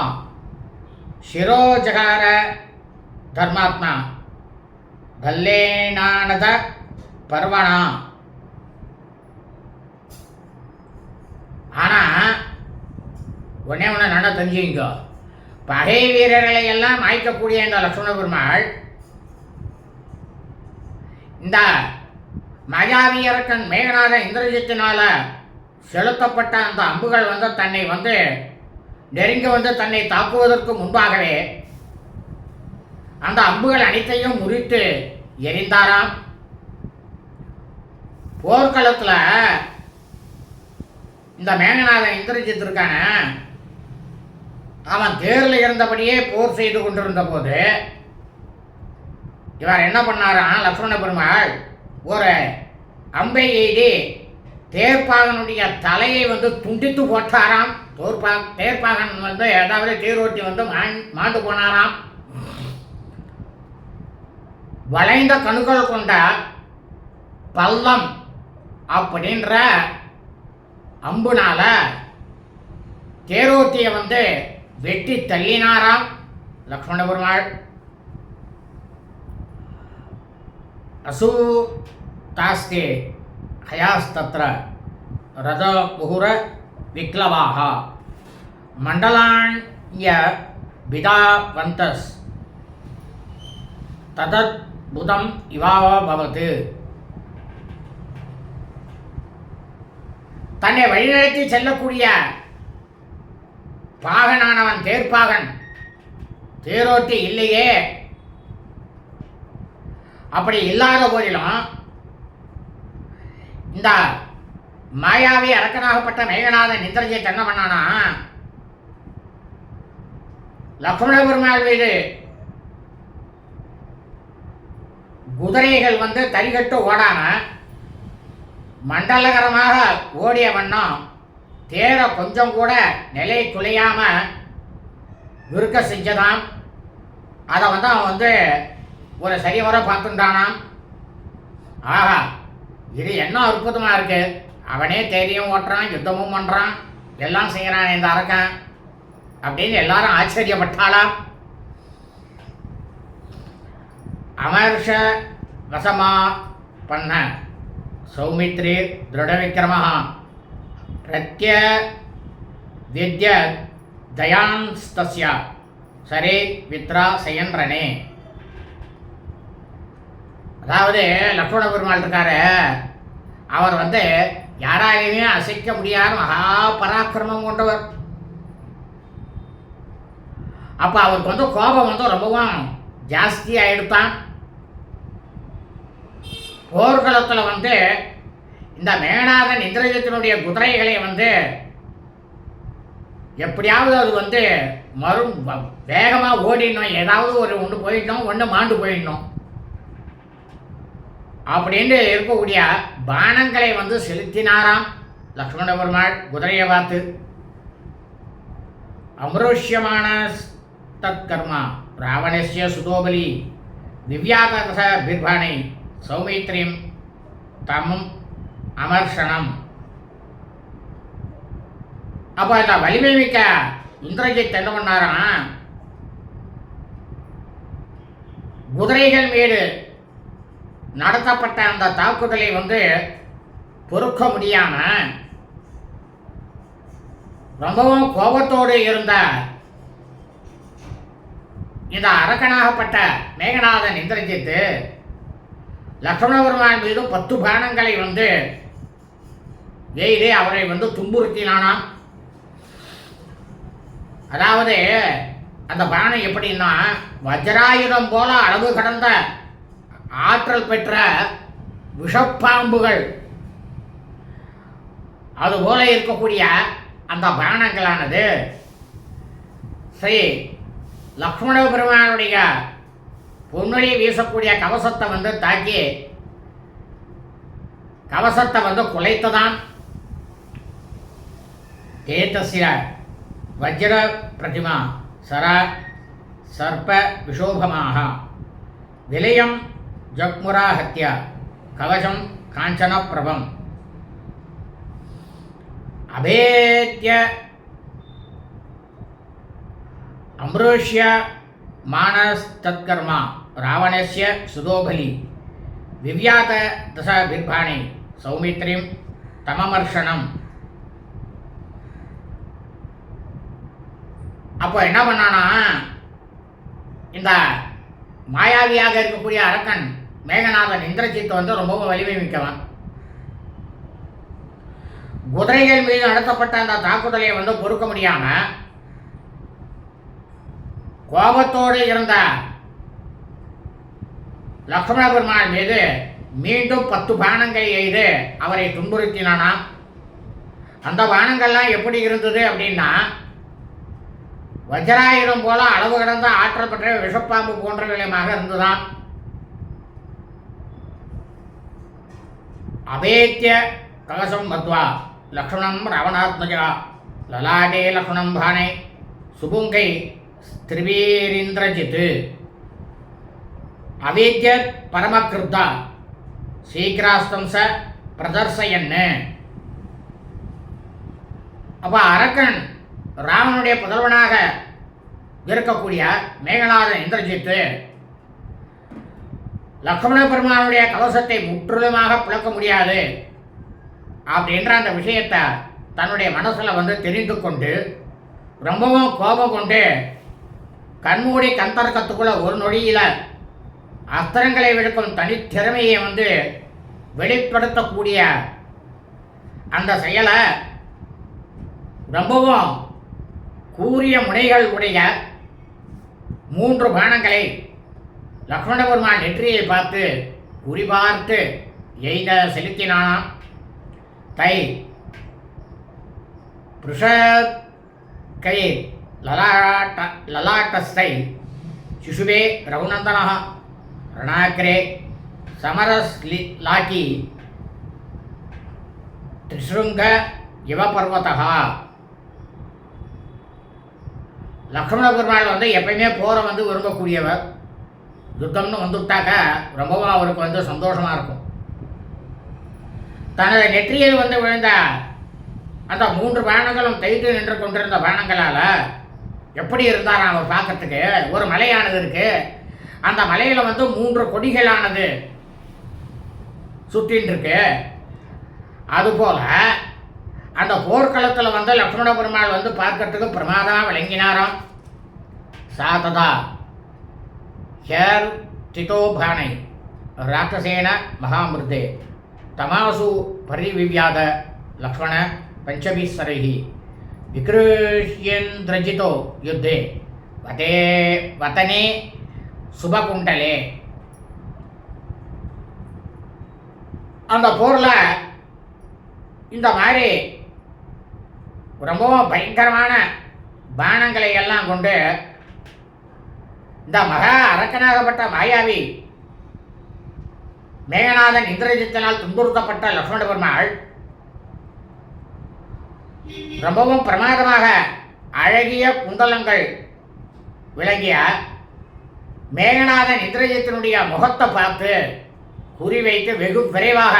சிரோஜகார தர்மாத்மா பல்லேனானத பர்வணா. ஆனால் ஒன்றே நல்லா தெரிஞ்சுங்க, பகை வீரர்களை எல்லாம் மாய்க்கக்கூடிய இந்த லக்ஷ்மண பெருமாள் இந்த மயாவியரக்கன் மேகநாத இந்திரஜித்தினால செலுத்தப்பட்ட அந்த அம்புகள் வந்து தன்னை வந்து நெருங்கி வந்து தன்னை தாக்குவதற்கு முன்பாகவே அந்த அம்புகள் அனைத்தையும் முறித்து எரிந்தாராம். போர்க்களத்தில் இந்த மேகநாதன் இந்திரஜித் இருக்கான, அவன் தேரில் இருந்தபடியே போர் செய்து கொண்டிருந்த போது இவர் என்ன பண்ணாராம், லக்ஷ்மண பெருமாள் ஒரு அம்பை எய்தி தேர்ப்பாகனுடைய தலையை வந்து துண்டித்து போட்டாராம். தேர்ப்பாகன் வந்து ஏதாவது தேரோட்டி வந்து மாண்டு போனாராம். வளைந்த கணுக்கள் கொண்ட பல்லம் அப்படின்ற அம்புனால தேரோட்டியை வெட்டி தள்ளினாராம் லக்ஷ்மண பெருமாள். அசூ தாஸ்தே ஹயாஸ்தத்ர ரத முகுர விக்லவாக மண்டலாண்ய பிதாவந்தஸ் ததத் புதம் இவாபவது. தன்னை வழிநடத்தி செல்லக்கூடிய பாகனானவன் தேர்ப்பாகன், தேரோட்டி இல்லையே. அப்படி இல்லாத போதிலும் இந்த மாயாவி அரக்கனாகப்பட்ட மேகநாதன் இந்திரஜித் என்ன பண்ணானா, லக்ஷ்மண பெருமாள் மீது குதிரைகள் தரிகட்டு ஓடாம மண்டலகரமாக ஓடிய வண்ணம் தேரை கொஞ்சம் கூட நிலை குலையாம இருக்க செஞ்சதாம். அதை அவன் ஒரு சரிவர பார்த்துட்டானாம். ஆஹா, இது என்ன அற்புதமா இருக்கு, அவனே தேரையும் ஓட்டுறான், யுத்தமும் பண்றான், எல்லாம் செய்யறான் இந்த அரக்கன் அப்படின்னு எல்லாரும் ஆச்சரியப்பட்டாளாம். அமர்ஷ வசமா பண்ண சௌமித்ரி திருடவிக்ரம பிரத்ய வித்ய தயான்ஸ்தஸ்ய சரே வித்ரா சயன்றனே. அதாவது லக்ஷ்மண பெருமாள் இருக்காரு, அவர் யாராலையுமே அசைக்க முடியாத மகா பராக்கிரமம் கொண்டவர். அப்ப அவருக்கு கோபம் ரொம்பவும் ஜாஸ்தி ஆயிடுத்தான். போர்க்களத்தில் இந்த மேகநாதன் இந்திரஜித்தினுடைய குதிரைகளை எப்படியாவது அது வேகமாக ஓடிடணும், ஏதாவது ஒன்று போயிடணும், ஒன்று மாண்டு போயிடணும் அப்படின்னு இருக்கக்கூடிய பானங்களை செலுத்தினாராம் லக்ஷ்மண பெருமாள் குதிரையை பார்த்து. அமருஷ்யமான தற்கர்மா ராவணஸ்ய சுதோபலி திவ்யாதச பிர்பாணை சௌமித்ரியம் தமும் அமர்ஷனம். அப்போ இந்த வலிமை மிக்க இந்திரஜித் என்ன பண்ணாராம், குதிரைகள் மீது நடத்தப்பட்ட அந்த தாக்குதலை பொறுக்க முடியாம ரொம்பவும் கோபத்தோடு இருந்த இந்த அரக்கனாகப்பட்ட மேகநாதன் இந்திரஜித்து லக்ஷ்மண பெருமாள் மீது 10 பானங்களை எய்து அவரை துன்புறுத்தினானாம். அதாவது அந்த பானம் எப்படின்னா, வஜ்ராயுதம் போல அளவு கடந்த ஆற்றல் பெற்ற விஷப்பாம்புகள் அதுபோல இருக்கக்கூடிய அந்த பானங்களானது ஸ்ரீ லக்ஷ்மண பெருமானுடைய பொன்னொழி வீசக்கூடிய கவசத்தை தாக்கி கவசத்தை குலைத்ததான். ஏதஸ்ய வஜ்ர பிரதிமா சர சர்ப்ப விஷோபமாக விலயம் ஜக்முரா ஹத்யா கவசம் காஞ்சன பிரபம் அபேத்ய அம்ருஷ்ய மானஸ் தத்கர்மா ராவணஸ்ய சுதோபலி விவ்யாத தச பிர்பாணி சௌமித்ரிம் தமமர்ஷனம். அப்போ என்ன பண்ணானா, இந்த மாயாவியாக இருக்கக்கூடிய அரக்கன் மேகநாதன் இந்திரஜித் ரொம்பவும் வலிமை மிக்கவன். குதிரைகள் மீது நடத்தப்பட்ட அந்த தாக்குதலை பொறுக்க முடியாம கோபத்தோடு இருந்த லக்ஷ்மண பெருமாள் மீது மீண்டும் 10 பானங்களை எய்து அவரை துன்புறுத்தினானா. அந்த பானங்கள்லாம் எப்படி இருந்தது அப்படின்னா, வஜ்ராயுதம் போல அளவு கடந்த ஆற்றல் பெற்ற விஷப்பாம்பு போன்ற விலையமாக இருந்துதான். அபேத்திய கவசம் மத்வா லக்ஷ்மணம் ராவணாத்மஜா லலாடே லக்ஷ்மணம் பானை சுபுங்கை திரிவீரிந்திரஜித் அவேத்திய பரமகிருத்தா சீக்கிராஸ்தம் ச பிரதர்சயன்னு. அப்போ அரக்கன் ராவனுடைய புதல்வனாக இருக்கக்கூடிய மேகநாதன் இந்திரஜித்து லக்ஷ்மண பெருமானுடைய கவசத்தை முற்றிலுமாக பிளக்க முடியாது அப்படின்ற அந்த விஷயத்தை தன்னுடைய மனசில் தெரிந்து கொண்டு ரொம்பவும் கோபம் கொண்டு கண்மூடி கந்தர்க்கத்துக்குள்ள ஒரு நொடியில் அஸ்திரங்களை விடுக்கும் தனித்திறமையை வெளிப்படுத்தக்கூடிய அந்த செயலை ரொம்பவும் கூரிய முனைகள் உடைய 3 பானங்களை லக்ஷ்மண பெருமான் நெற்றியை பார்த்து குறிபார்த்து எய்த செலுத்தினானாம். தை புருஷக்கை லலாட்டஸ்தை சிசுவே ரகுநந்தன ரணாக்கிரே சமரஸ்லாக்கி திரிசுருங்க இவ பர்வதா. லக்ஷ்மண பெருமாள் எப்பயுமே போரை விரும்பக்கூடியவர். யுத்தம்னு வந்துவிட்டாக்க ரொம்பவும் அவருக்கு சந்தோஷமாக இருக்கும். தனது நெற்றியில் விழுந்த அந்த 3 பானங்களும் தைத்து நின்று கொண்டிருந்த பானங்களால் எப்படி இருந்தாராம் அவர் பார்க்கறதுக்கு. ஒரு மலையானது இருக்கு, அந்த மலையில் 3 கொடிகளானது சுற்றின்னு இருக்கு. அதுபோல் அந்த போர்க்களத்தில் லக்ஷ்மண பெருமாள் பார்க்கறதுக்கு பிரமாதமாக விளங்கினாராம். சாததா ஹேர் திதோ பானை ராட்சசேன மகாமிருதே தமாசு பரிவிவ்யாத லக்ஷ்மண பஞ்சபீஸ்வரைஹி விக்ருஷ்யேந்திரஜிதோ யுத்தே வதனே சுபகுண்டலே. அந்த போரில் இந்த மாதிரி ரொம்பவும் பயங்கரமான பானங்களை எல்லாம் கொண்டு இந்த மகா அரக்கனாகப்பட்ட மாயாவி மேகநாதன் இந்திரஜித்தினால் துன்புறுத்தப்பட்ட லக்ஷ்மண பெருமாள் ரொம்பவும் பிரமாதமாக அழகிய குண்டலங்கள் விளங்கிய மேகநாதன் இந்திரஜித்தினுடைய முகத்தை பார்த்து குறிவைத்து வெகு விரைவாக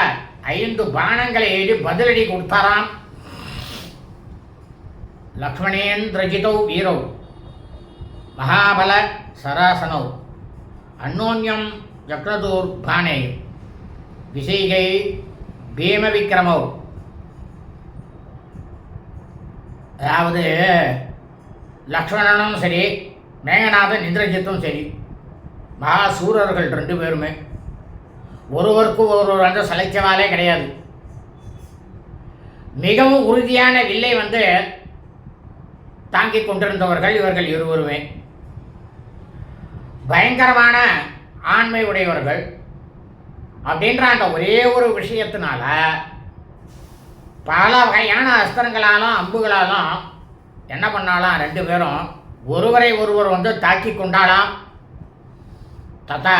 5 பானங்களை எழுதி பதிலடி கொடுத்தாராம். லக்ஷ்மணேந்திரஜிதௌ வீரௌ மகாபல சராசனௌ அந்யோன்யம் ஜக்ரதூர் பானை விசைகை பீம விக்ரமௌ. அதாவது லக்ஷ்மணனும் சரி மேகநாதன் இந்திரஜித்தும் சரி மகாசூரர்கள் 2 பேருமே ஒருவருக்கு ஒருவர் சளைச்சவாலே கிடையாது. மிகவும் உறுதியான வில்லை தாங்கிக் கொண்டிருந்தவர்கள் இவர்கள் இருவருமே. பயங்கரமான ஆண்மை உடையவர்கள் அப்படின்ற அந்த ஒரே ஒரு விஷயத்தினால பல வகையான அஸ்திரங்களாலும் அம்புகளாலும் என்ன பண்ணாலாம் 2 பேரும் ஒருவரை ஒருவர் தாக்கி கொண்டாலாம். ததா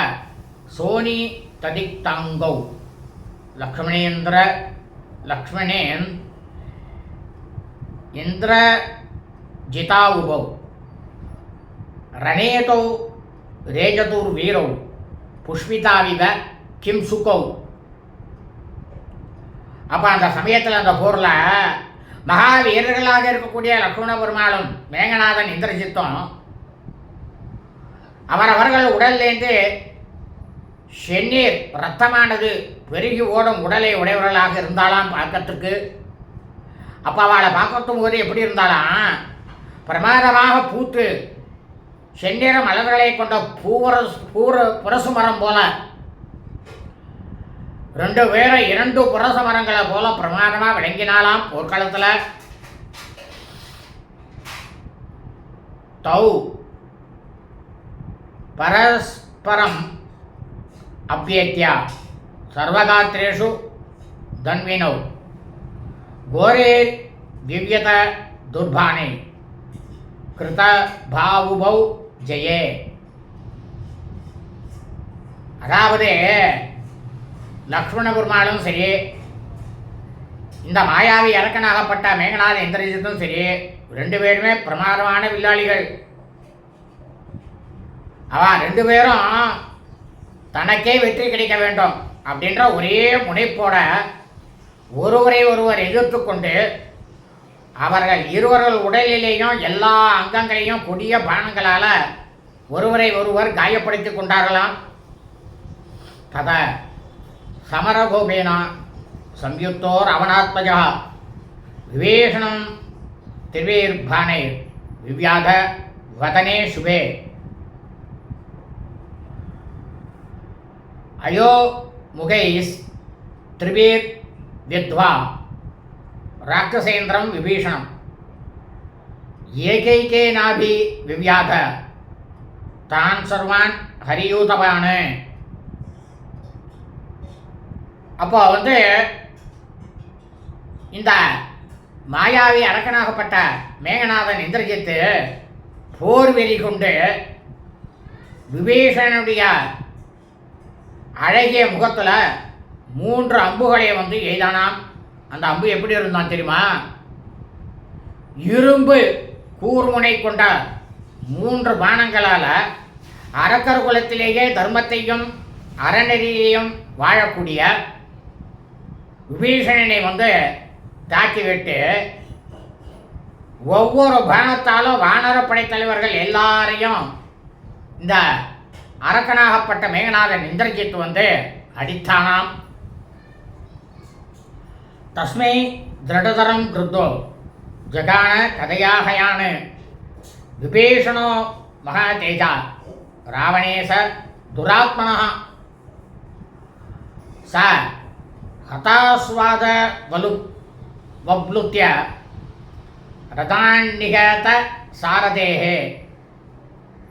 சோனி ததிக்தாங்கௌ லக்ஷ்மணேன் இந்திர ஜிதாவுபௌ ரணேதௌ ரேஜதூர் வீரௌ புஷ்பிதாவிவ கிம் சுகௌ. அப்போ அந்த சமயத்தில் அந்த போரில் மகா வீரர்களாக இருக்கக்கூடிய லக்ஷ்மண பெருமாளும் மேகநாதன் இந்திரஜித்தும் அவரவர்கள் உடல்லேருந்து செந்நீர் ரத்தமானது பெருகி ஓடும் உடலை உடையவர்களாக இருந்தாலாம் பார்க்கறதுக்கு. அப்போ அவளை பார்க்கறதும் போது எப்படி இருந்தாலாம் பிரமாதமாக பூத்து செந்நிற மலர்களை கொண்ட புரசு மரம் போல 2 பேரும் 2 புரச மரங்களை போல பிரமாதமாக விளங்கினாலாம் போர்க்களத்தில். தௌ பரஸ்பரம் அப்யேத்யா சர்வகாத்ரேஷு தன்வினௌ கோரே திவ்யத துர்பானை கிருத பாவுபௌ ஜெயே. அதாவது லக்ஷ்மண பெருமாளும் சரி இந்த மாயாவி அரக்கனாகப்பட்ட மேகநாத இந்திரஜித்தும் சரி 2 பேருமே பிரமாதமான வில்லாளிகள். அவன் 2 பேரும் தனக்கே வெற்றி கிடைக்க வேண்டும் அப்படின்ற ஒரே முனைப்போட ஒருவரை ஒருவர் எதிர்த்து கொண்டு அவர்கள் இருவர்கள் உடலிலேயும் எல்லா அங்கங்களையும் கொடிய பானங்களால் ஒருவரை ஒருவர் காயப்படுத்தி கொண்டார்களாம். தத சமரகோபேனா சம்யுக்தோ ராவணாத்மஜா விவேஷணம் திரிவேர்பானை விவ்யாத வதனே சுபே அயோ முகைஸ் திரிவேர் வித்வா ராட்சசேந்திரம் விபீஷணம் ஏகைகேனாபி விவ்யாத தான் சர்வான் ஹரியூதவான். அப்போ இந்த மாயாவி அரக்கனாகப்பட்ட மேகநாதன் இந்திரஜித்து போர் வெறி கொண்டு விபீஷணனுடைய அழகிய முகத்தில் 3 அம்புகளை எய்தானாம். அந்த அம்பு எப்படி இருந்தான் தெரியுமா? இரும்பு கூர்முனை கொண்ட 3 பானங்களால் அரக்கர் குலத்திலேயே தர்மத்தையும் அறநெறியையும் வாழக்கூடிய விபீஷணனை தாக்கிவிட்டு ஒவ்வொரு பானத்தாலும் வானர படைத்தலைவர்கள் எல்லாரையும் இந்த அரக்கனாகப்பட்ட மேகநாதன் இந்திரஜித் அடித்தானாம். தஸ்மை திருடதரம் கிருத்தோ ஜகான கதையாகயான் விபீஷணோ மகாதேஜா ராவணேச துராத்மனः ச ஹதாஸ்வாத வப்ளுத்ய ரதான்னிகத சாரதேஹே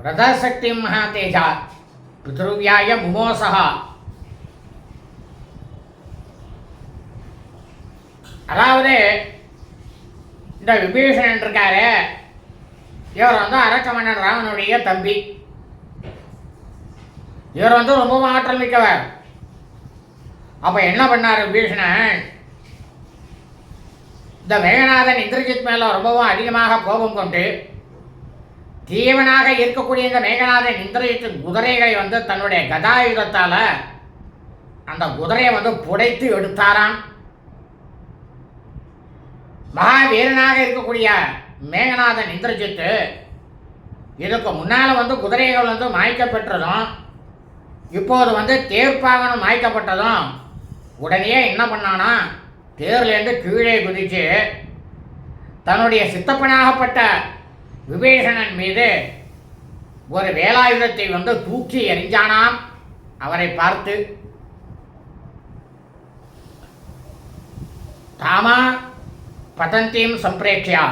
ரதசக்தி மகாதேஜா பித்ருவ்யாய முமோசः. அதாவது இந்த விபீஷணன் இருக்காரு, இவர் அரக்க மன்னன் ராவனுடைய தம்பி. இவர் ரொம்பவும் ஆற்றல் மிக்கவர். அப்போ என்ன பண்ணார் விபீஷணன்? இந்த மேகநாதன் இந்திரஜித் மேலே ரொம்பவும் அதிகமாக கோபம் கொண்டு தீவனாக இருக்கக்கூடிய இந்த மேகநாதன் இந்திரஜித்தின் குதிரைகளை தன்னுடைய கதாயுதத்தால் அந்த குதிரையை புடைத்து எடுத்தாராம். மகாவீரனாக இருக்கக்கூடிய மேகநாதன் இந்திரஜித்து இதுக்கு முன்னால் குதிரைகள் மாய்க்கப்பட்டதும் இப்போது தேர்ப்பாகனும் மாய்க்கப்பட்டதும் உடனே என்ன பண்ணானா, தேர்லேருந்து கீழே குதித்து தன்னுடைய சித்தப்பனாகப்பட்ட விபீஷணன் மீது ஒரு வேலாயுதத்தை தூக்கி எறிஞ்சானாம். அவரை பார்த்து தாமா பதந்தீம் சம்பிரேட்சியா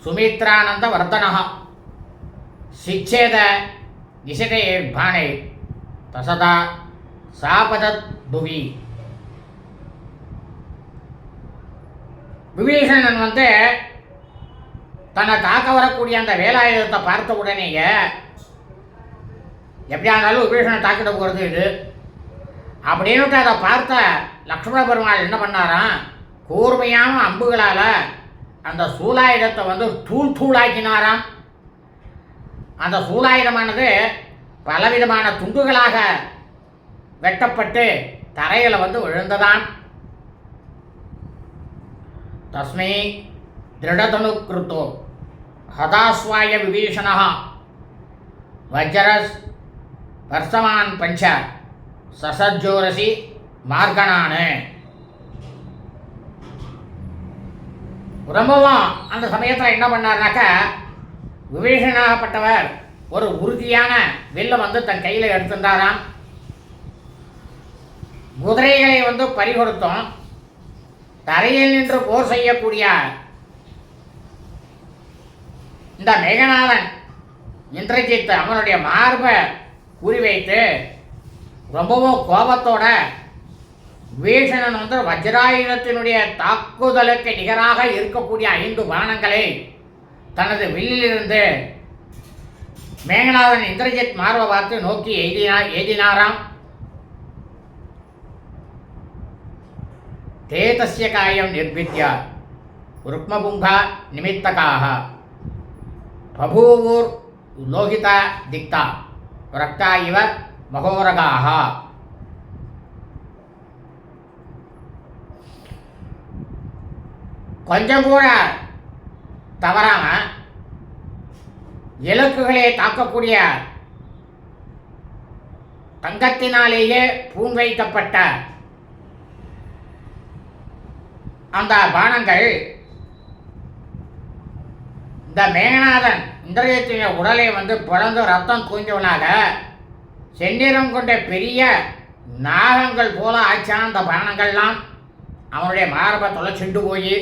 சுமித்ரானந்த வர்தனः சிச்சேத நிஷதே பானை தசதா சாபதத் புவி. விபீஷணன் தன்னை தாக்க வரக்கூடிய அந்த வேலாயுதத்தை பார்த்த உடனேயே எப்படியா இருந்தாலும் விபீஷணன் தாக்கிட போகிறது இது அப்படின்னு அதை பார்த்த லக்ஷ்மண பெருமாள் என்ன பண்ணாராம், கூர்மையான அம்புகளால் அந்த சூலாயுதத்தை தூள் தூளாக்கினாராம். அந்த சூலாயுதமானது பலவிதமான துண்டுகளாக வெட்டப்பட்டு தரையில் விழுந்ததான். தஸ்மை திருடதனு கிருத்தோ ஹதாஸ்வாய விபீஷணः வஜ்ரஸ் வர்சமான் பஞ்ச சசஜோரசி மார்கணானு. ரொம்பவும் அந்த சமயத்தில் என்ன பண்ணார்னாக்கா, விபீஷணாகப்பட்டவர் ஒரு உறுதியான வில்லை தன் கையில் எடுத்திருந்தாராம். குதிரைகளை பறிகொடுத்தோம் தரையில் நின்று போர் செய்யக்கூடிய இந்த மேகநாதன் இந்திரஜித் அவனுடைய மார்பை குறிவைத்து ரொம்பவும் கோபத்தோட விபீஷணன் வஜ்ராயுதத்தினுடைய தாக்குதலுக்கு நிகராக இருக்கக்கூடிய 5 பானங்களை தனது வில்லிலிருந்து மேகநாதன் இந்திரஜித் மார்பை பார்த்து நோக்கி எய்தினாராம். தே தஸ்ய காயம் நிர்பித்ய ருக்மபுங்கா நிமித்தகாக பபூவூர் லோகிதா திக்தா ரக்தா இவ மகோரகாக. கொஞ்சம் கூட தவறாம இலக்குகளை தாக்கக்கூடிய தங்கத்தினாலேயே பூண்வைக்கப்பட்ட அந்த பானங்கள் இந்த மேகநாதன் இந்திரஜித்தின் உடலை பிளந்து ரத்தம் தூங்கியவனாக செந்நிறம் கொண்ட பெரிய நாகங்கள் போல ஆச்சான அந்த பானங்கள்லாம் அவனுடைய மார்பை தொலைச்சிண்டு போய்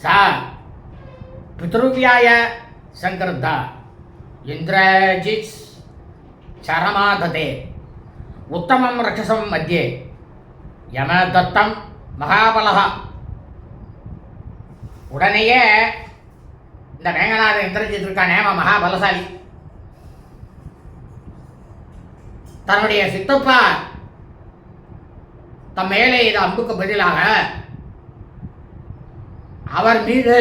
சா பித்ருவியாய சங்கிருத்தா இந்திரஜித் சரமாததே உத்தமம் ரட்சசம் மத்தியே யமதத்தம் மகாபலகா. உடனேயே இந்த மேகநாதன் இந்திரஜித் இருக்கானே அவன் மகாபலசாலி. தன்னுடைய சித்தப்பா தம் மேலே இது அம்புக்கு பதிலாக அவர் மீது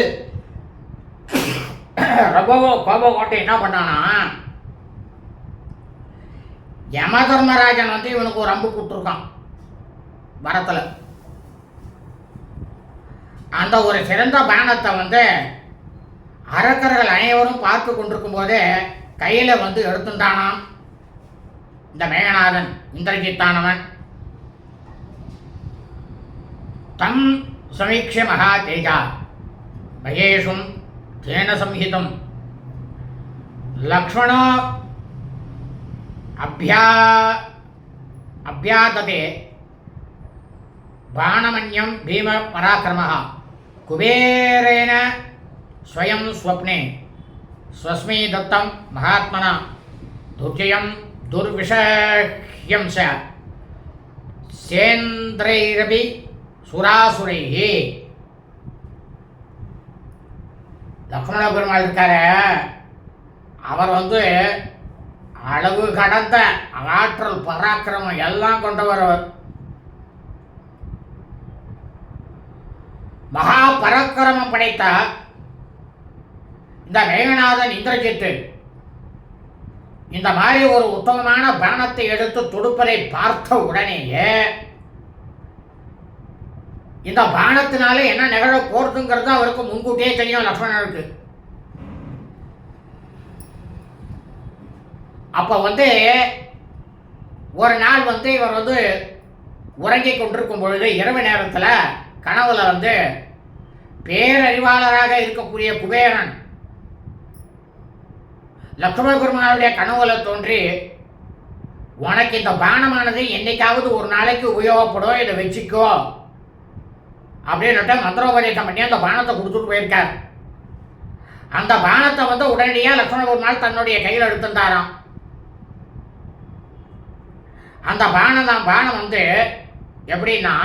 ரொம்பவோ கோபம் கொண்டு என்ன பண்ணானா, யம தர்மராஜன் இவனுக்கு ஒரு அம்பு கூப்பிட்டுருக்கான் வரத்தில். அந்த ஒரு சிறந்த பானத்தை அரக்கர்கள் அனைவரும் பார்த்து கொண்டிருக்கும் போதே கையில் எடுத்துட்டானாம் இந்த மேகநாதன் இந்திரஜித்தானவன். தம் சமீக்ஷ மகா தேஜா மகேஷும் தேன சம்ஹிதம் லக்ஷ்மணோ அபியாததே பாணமன்யம் பீம பராக்கிரமः குபேரேன ஸ்வயம் ஸ்வப்னே ஸ்வஸ்மை தத்தம் மகாத்மனா துர்ஜயம் துர்விஷஹ்யம் ச சேந்திரைரபி சுராசுரைஹி. லக்ஷ்மண பெருமாள் இருக்கார, அவர் அளவு கடந்த ஆற்றல் பராக்கிரமம் எல்லாம் கொண்டவர். மகா பராக்கிரமம் படைத்த இந்த மேகநாதன் இந்திரஜித்து இந்த மாதிரி ஒரு உத்தமமான பானத்தை எடுத்து தொடுப்பதை பார்த்த உடனேயே இந்த பானத்தினால என்ன நிகழ போறதுங்கிறது அவருக்கு முன்கூட்டியே தெரியும் லக்ஷ்மணனுக்கு. அப்ப ஒரு நாள் இவர் உறங்கிக் கொண்டிருக்கும் பொழுது இரவு நேரத்தில் கனவுல பேரறிவாளராக இருக்கக்கூடிய குபேரன் லக்ஷ்மண பெருமாளுடைய கனவுல தோன்றி, உனக்கு இந்த பானமானது என்னைக்காவது ஒரு நாளைக்கு உபயோகப்படும், இதை வச்சுக்கோ அப்படின்னு மந்திரோபதேசம் பண்ணி அந்த பானத்தை கொடுத்துட்டு போயிருக்கார். அந்த பானத்தை உடனடியாக லக்ஷ்மண பெருமாள் தன்னுடைய கையில் எடுத்துட்டாராம். அந்த பானம் எப்படின்னா,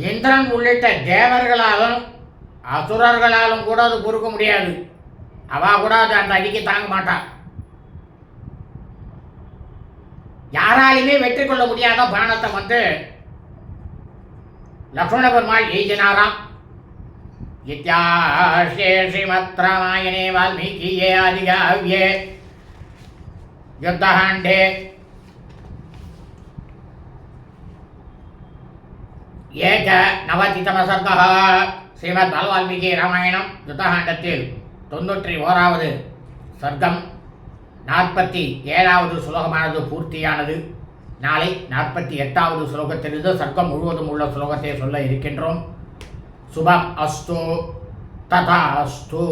இந்திரன் உள்ளிட்ட தேவர்களாலும் அசுரர்களாலும் கூட அது பொறுக்க முடியாது. அவ கூட அது அந்த அடிக்கு தாங்க மாட்டான். யாராலுமே வெற்றி கொள்ள முடியாத பானத்தை லக்ஷ்மண பெருமாள் எய்தினாராம். இத்யாஸ்யே ஸ்ரீமத் ராமாயணே வால்மீகியே ஆதிகாவ்யே யுத்தகாண்டே ஏக நவதிதம சர்க்கः ஸ்ரீமத் வால்மீகி ராமாயணம் யுத்தகாண்டத்தில் 91வது சர்க்கம் 47வது ஸ்லோகமானது பூர்த்தியானது. நாளை 48வது ஸ்லோகத்திலிருந்து சர்க்கம் முழுவதும் உள்ள ஸ்லோகத்தை சொல்ல இருக்கின்றோம். சுபம் அஸ்து ததா அஸ்து.